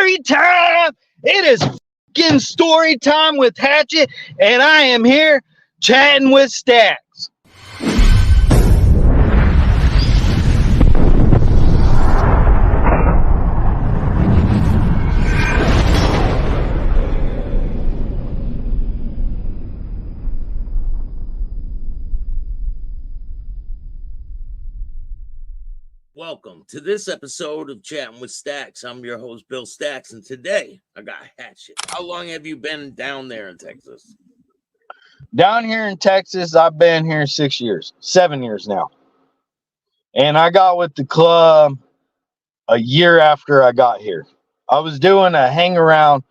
story time. It is fucking story time with Hatchet, and I am here chatting with Staxx. Welcome to this episode of Chatting with Staxx. I'm your host, Bill Staxx, and today I got Hatchet. How long have you been down there in Texas? Down here in Texas, I've been here 7 years now. And I got with the club a year after I got here. I was doing a hang around.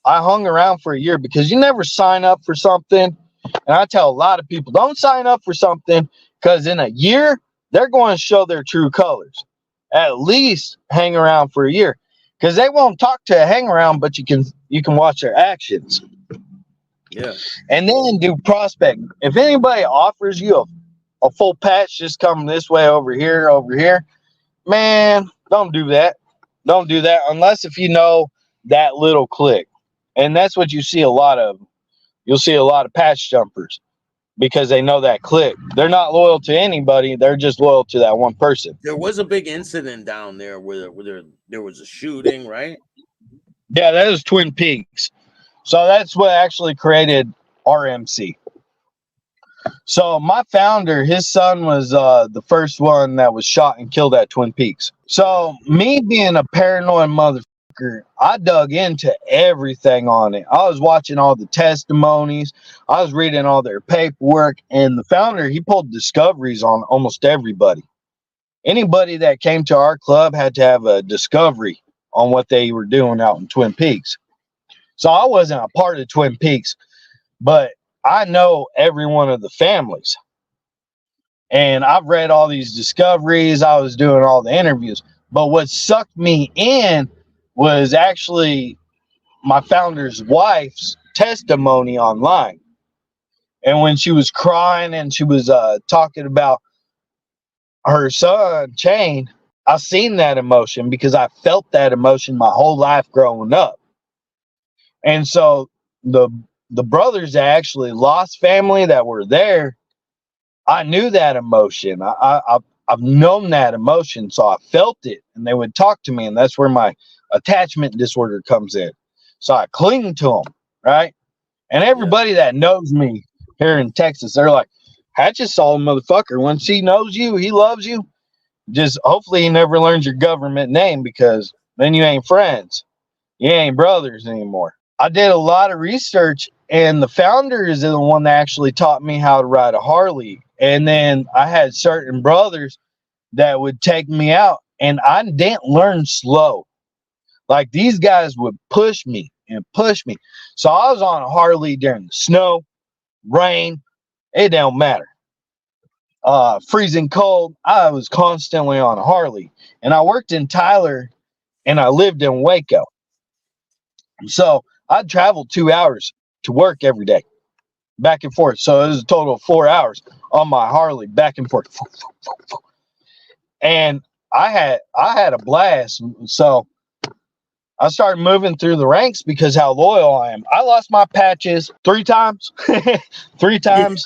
I hung around for a year because you never sign up for something. And I tell a lot of people, don't sign up for something because in a year, they're going to show their true colors. At least hang around for a year, because they won't talk to a hang around, but you can watch their actions. Yeah. And then do prospect. If anybody offers you a full patch, just come this way, over here, man, don't do that. Don't do that unless if you know that little click. And that's what you see a lot of. You'll see a lot of patch jumpers. Because they know that click. They're not loyal to anybody. They're just loyal to that one person. There was a big incident down there where there was a shooting, right? Yeah, that was Twin Peaks. So that's what actually created RMC. So my founder, his son was the first one that was shot and killed at Twin Peaks. So me being a paranoid motherfucker, I dug into everything on it. I was watching all the testimonies. I was reading all their paperwork. And the founder, he pulled discoveries on almost everybody. Anybody that came to our club had to have a discovery on what they were doing out in Twin Peaks. So I wasn't a part of Twin Peaks, but I know every one of the families. And I've read all these discoveries. I was doing all the interviews. But what sucked me in was actually my founder's wife's testimony online. And when she was crying and she was talking about her son, Chain, I seen that emotion because I felt that emotion my whole life growing up. And so the brothers that actually lost family that were there, I knew that emotion. I've known that emotion, so I felt it. And they would talk to me, and that's where my attachment disorder comes in. So I cling to them, right? And everybody that knows me here in Texas, they're like, Hatchet saw a motherfucker. Once he knows you, he loves you. Just hopefully he never learns your government name, because then you ain't friends. You ain't brothers anymore. I did a lot of research, and the founder is the one that actually taught me how to ride a Harley. And then I had certain brothers that would take me out, and I didn't learn slow. Like, these guys would push me and push me. So I was on a Harley during the snow, rain, it don't matter. Freezing cold, I was constantly on a Harley. And I worked in Tyler, and I lived in Waco. So I'd travel 2 hours to work every day, back and forth. So it was a total of 4 hours on my Harley, back and forth. And I had a blast. So I started moving through the ranks because how loyal I am. I lost my patches 3 times. 3 times.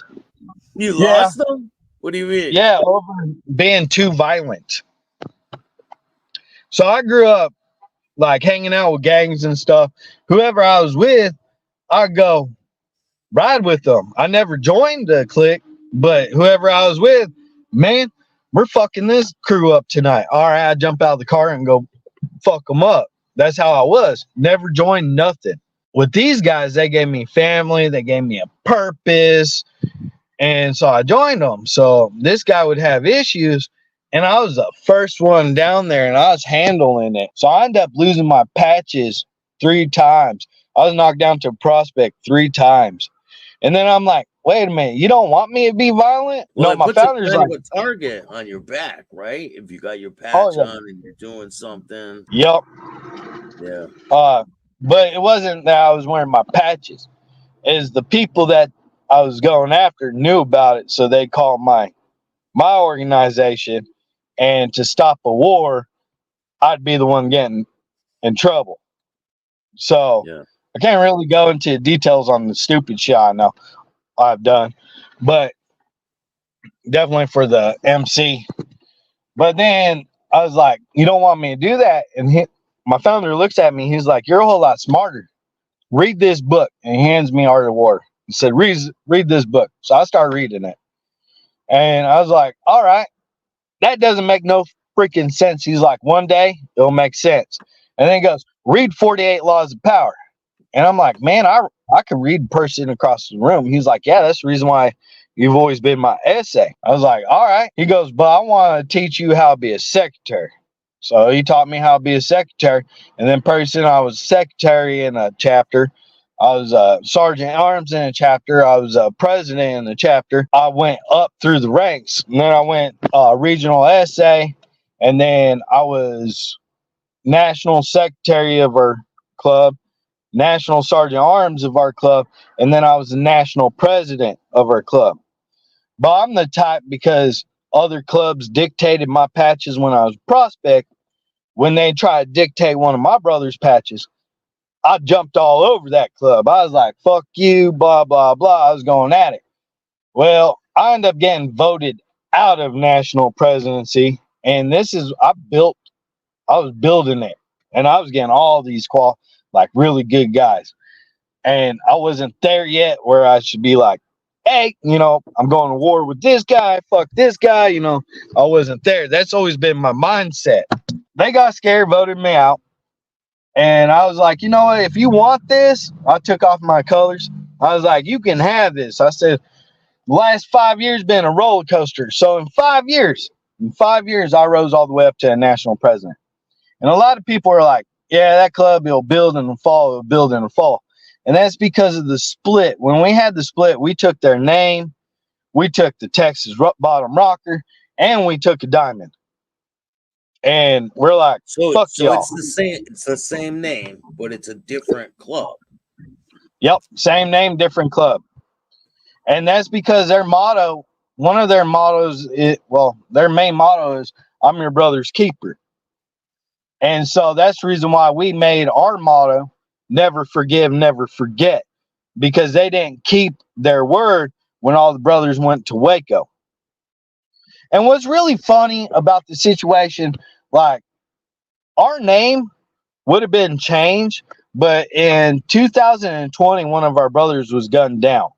You lost them? What do you mean? Yeah, over being too violent. So I grew up like hanging out with gangs and stuff. Whoever I was with, I'd go ride with them. I never joined the clique, but whoever I was with, man, we're fucking this crew up tonight. All right, I jump out of the car and go fuck them up. That's how I was. Never joined nothing. With these guys, they gave me family. They gave me a purpose. And so I joined them. So this guy would have issues, and I was the first one down there, and I was handling it. So I ended up losing my patches 3 times. I was knocked down to a prospect 3 times. And then I'm like, wait a minute, you don't want me to be violent? Well, no, my founder's like like a target on your back, right? If you got your patch on and you're doing something. Yep. Yeah. But it wasn't that I was wearing my patches. It's the people that I was going after knew about it, so they called my organization, and to stop a war, I'd be the one getting in trouble. So Yeah. I can't really go into details on the stupid shit I know I've done, but definitely for the MC. But then I was like, you don't want me to do that? And my founder looks at me. He's like, you're a whole lot smarter. Read this book. And he hands me Art of War. He said, read this book. So I started reading it. And I was like, all right, that doesn't make no freaking sense. He's like, one day it'll make sense. And then he goes, read 48 Laws of Power. And I'm like, man, I could read person across the room. He's like, yeah, that's the reason why you've always been my essay. I was like, all right. He goes, but I want to teach you how to be a secretary. So he taught me how to be a secretary. And then person, I was secretary in a chapter. I was a sergeant at arms in a chapter. I was a president in the chapter. I went up through the ranks. And then I went regional essay. And then I was national secretary of our club, national sergeant arms of our club, and then I was the national president of our club. But I'm the type, because other clubs dictated my patches when I was a prospect. When they tried to dictate one of my brother's patches, I jumped all over that club. I was like, fuck you, blah, blah, blah. I was going at it. Well, I ended up getting voted out of national presidency. And this is, I was building it. And I was getting all these like really good guys. And I wasn't there yet where I should be like, hey, I'm going to war with this guy, fuck this guy, I wasn't there. That's always been my mindset. They got scared, voted me out. And I was like, you know what, if you want this, I took off my colors. I was like, you can have this. I said, the last 5 years been a roller coaster. So in 5 years, I rose all the way up to a national president. And a lot of people are like, yeah, that club, it'll build and fall, it'll build and fall. And that's because of the split. When we had the split, we took their name, we took the Texas bottom rocker, and we took a diamond. And we're like, fuck y'all. It's the same name, but it's a different club. Yep, same name, different club. And that's because their motto, one of their mottos, their main motto is, I'm your brother's keeper. And so that's the reason why we made our motto, never forgive, never forget, because they didn't keep their word when all the brothers went to Waco. And what's really funny about the situation, like, our name would have been changed, but in 2020, one of our brothers was gunned down.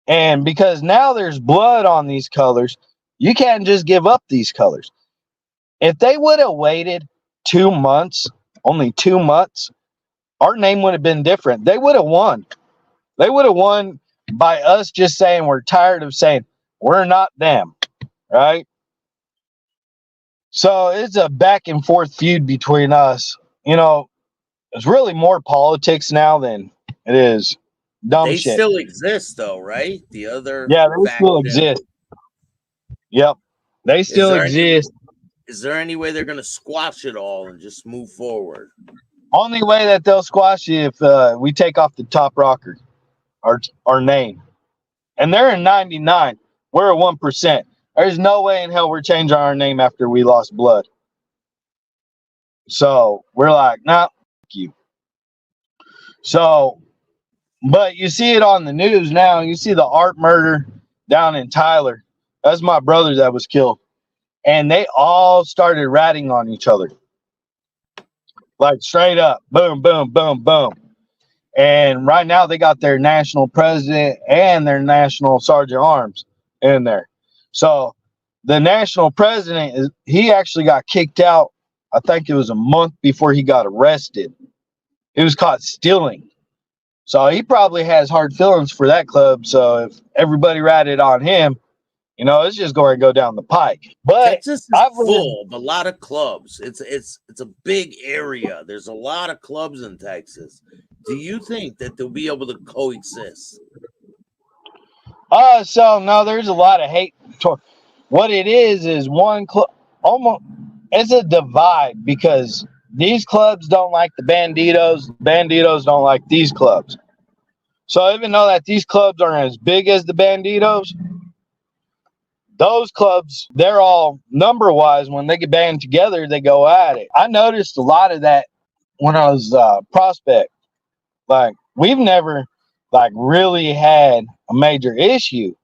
And because now there's blood on these colors, you can't just give up these colors. If they would have waited 2 months, only 2 months, our name would have been different. They would have won. They would have won by us just saying we're tired of saying we're not them, right? So it's a back and forth feud between us. It's really more politics now than it is dumb shit. They still exist, though, right? The other, yeah, they still exist. Yep, they still exist. Is there any way they're going to squash it all and just move forward? Only way that they'll squash you if we take off the top rocker, our name. And they're in 99. We're at 1%. There's no way in hell we're changing our name after we lost blood. So we're like, nah, fuck you. So, but you see it on the news now. You see the art murder down in Tyler. That's my brother that was killed. And they all started ratting on each other. Like straight up. Boom, boom, boom, boom. And right now they got their national president and their national sergeant arms in there. So the national president, he actually got kicked out. I think it was a month before he got arrested. He was caught stealing. So he probably has hard feelings for that club. So if everybody ratted on him, it's just going to go down the pike. But Texas is full of a lot of clubs. It's a big area. There's a lot of clubs in Texas. Do you think that they'll be able to coexist? So no, there's a lot of hate. What it is one club, almost, it's a divide, because these clubs don't like the Banditos don't like these clubs. So even though that these clubs aren't as big as the Banditos, those clubs, they're all number wise. When they get band together, they go at it. I noticed a lot of that when I was prospect, like we've never like really had a major issue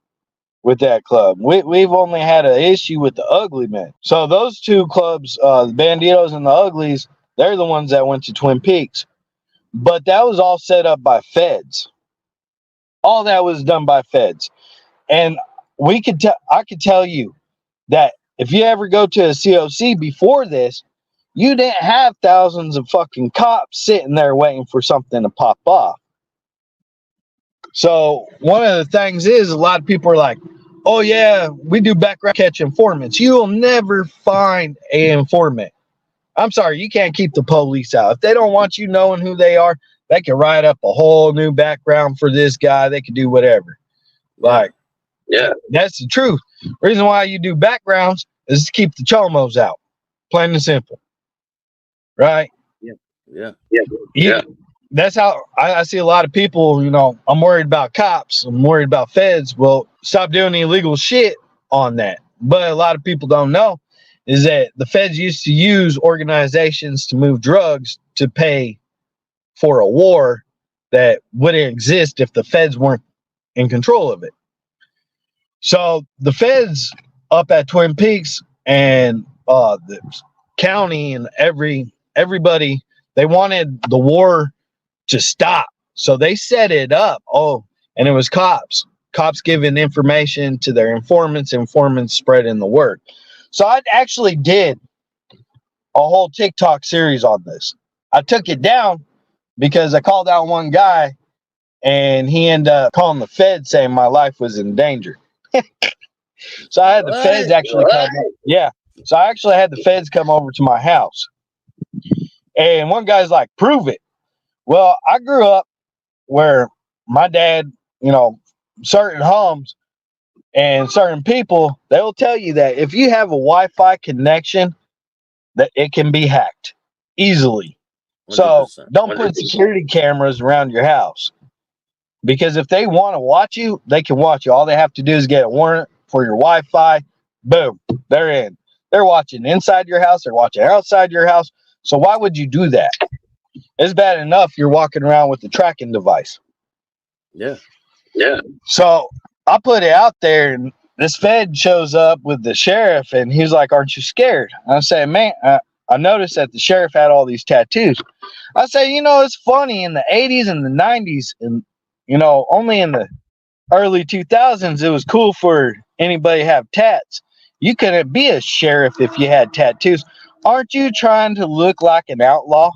with that club. We've only had an issue with the Ugly Men. So those two clubs, the Banditos and the Uglies, they're the ones that went to Twin Peaks. But that was all set up by feds. All that was done by feds. And I could tell you that if you ever go to a COC before this, you didn't have thousands of fucking cops sitting there waiting for something to pop off. So one of the things is a lot of people are like, oh yeah, we do background catch informants. You'll never find an informant. I'm sorry, you can't keep the police out. If they don't want you knowing who they are, they can write up a whole new background for this guy. They can do whatever. Like, yeah, that's the truth. Reason why you do backgrounds is to keep the chomos out. Plain and simple. Right? Yeah. That's how I see a lot of people, you know, I'm worried about cops. I'm worried about feds. Well, stop doing the illegal shit on that. But a lot of people don't know is that the feds used to use organizations to move drugs to pay for a war that wouldn't exist if the feds weren't in control of it. So the feds up at Twin Peaks and the county and everybody, they wanted the war to stop. So they set it up. Oh, and it was cops giving information to their informants spreading the word. So I actually did a whole TikTok series on this. I took it down because I called out one guy and he ended up calling the feds saying my life was in danger. So I had the feds actually come. Yeah. So I actually had the feds come over to my house. And one guy's like, prove it. Well, I grew up where my dad, you know, certain homes and certain people, they will tell you that if you have a Wi-Fi connection, that it can be hacked easily. 100%. So don't put security cameras around your house, because if they want to watch you, they can watch you. All they have to do is get a warrant for your Wi-Fi. Boom, they're in. They're watching inside your house. They're watching outside your house. So why would you do that? It's bad enough you're walking around with the tracking device. Yeah. So I put it out there, and this fed shows up with the sheriff, and he's like, aren't you scared? I say, man, I noticed that the sheriff had all these tattoos. I say, you know, it's funny, in the 80s and the 90s, and, you know, only in the early 2000s, it was cool for anybody to have tats. You couldn't be a sheriff if you had tattoos. Aren't you trying to look like an outlaw?